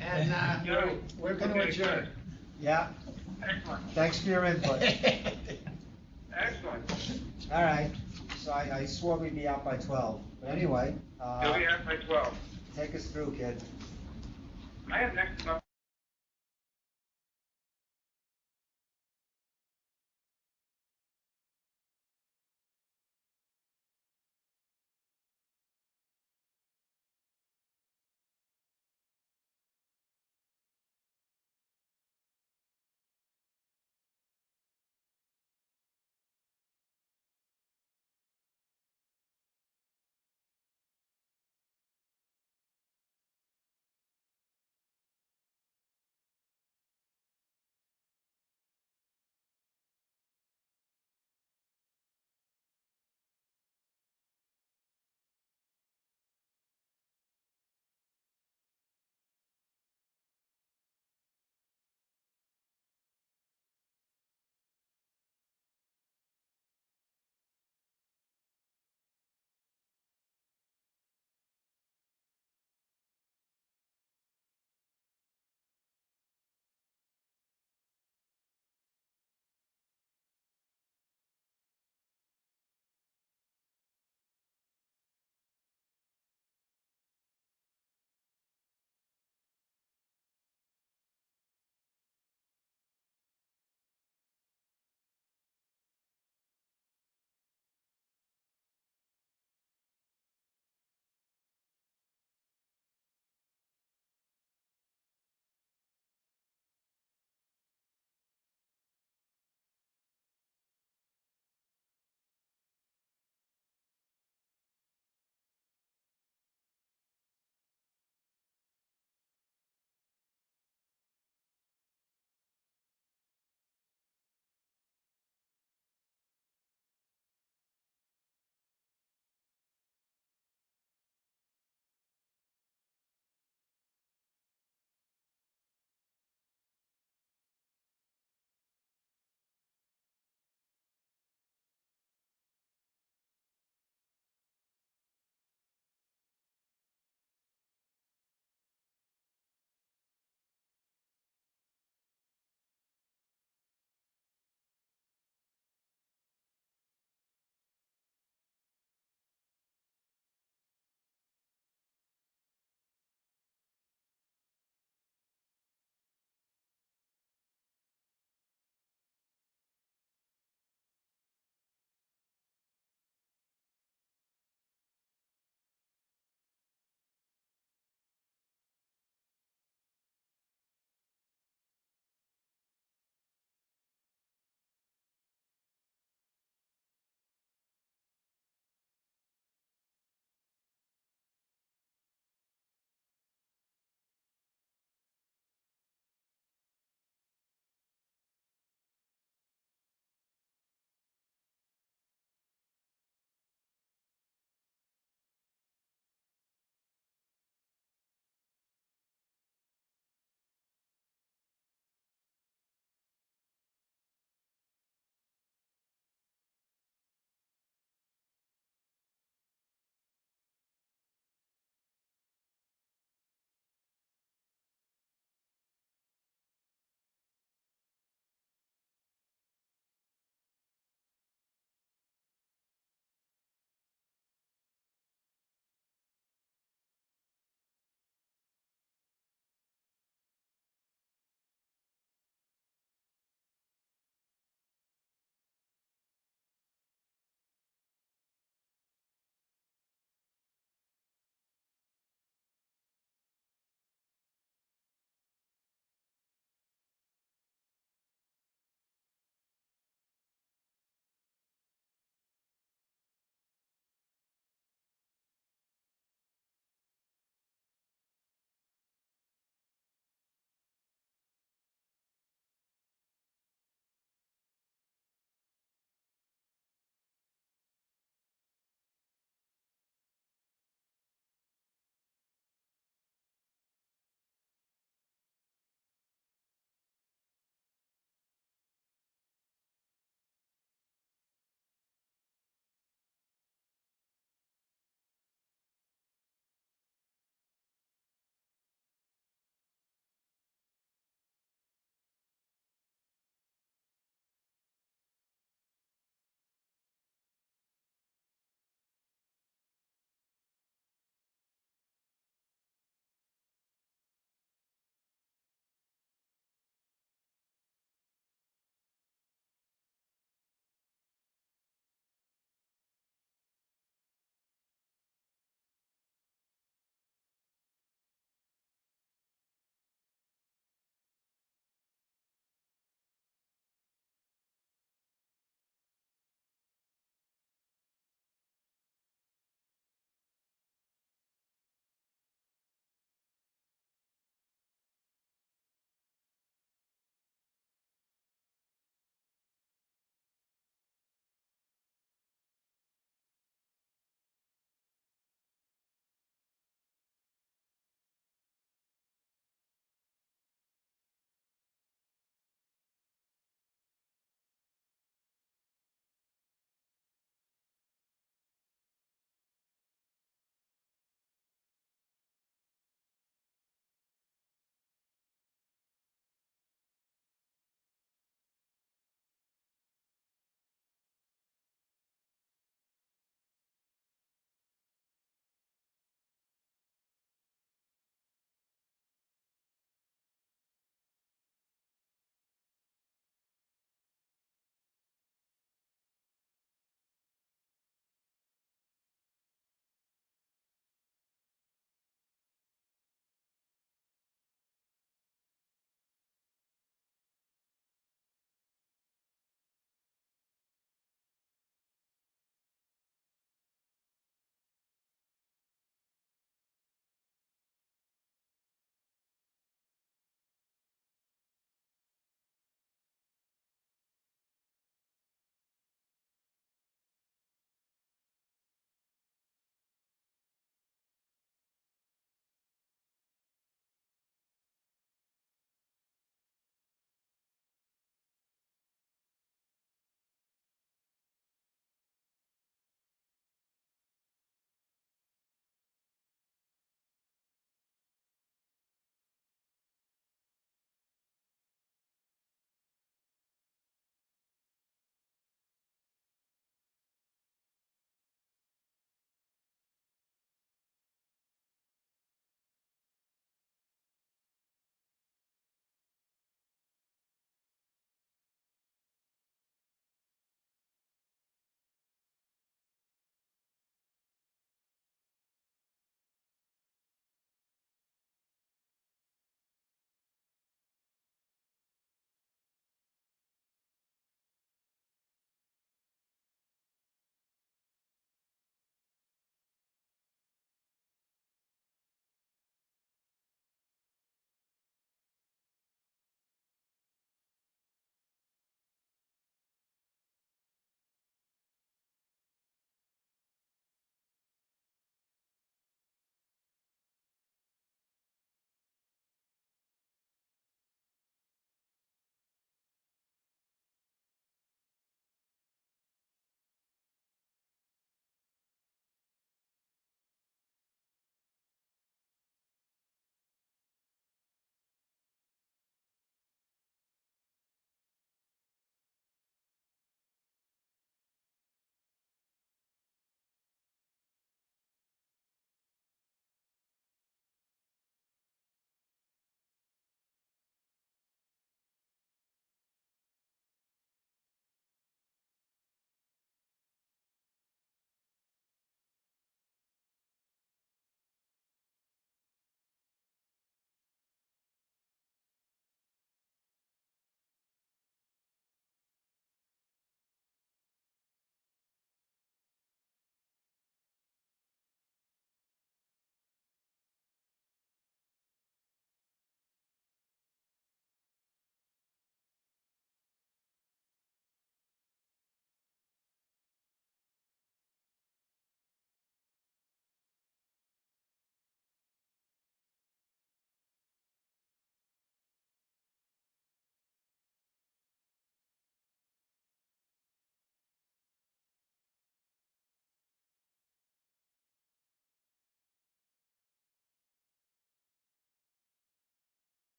and, we're gonna Okay, adjourn. Yeah, Excellent, thanks for your input. excellent. All right, so I swore we'd be out by 12, but anyway, You'll be out by 12. take us through, kid. I have next month.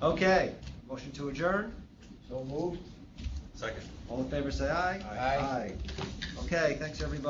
Okay, motion to adjourn? So moved? Second. All in favor, say aye. Aye. Okay, thanks, everybody.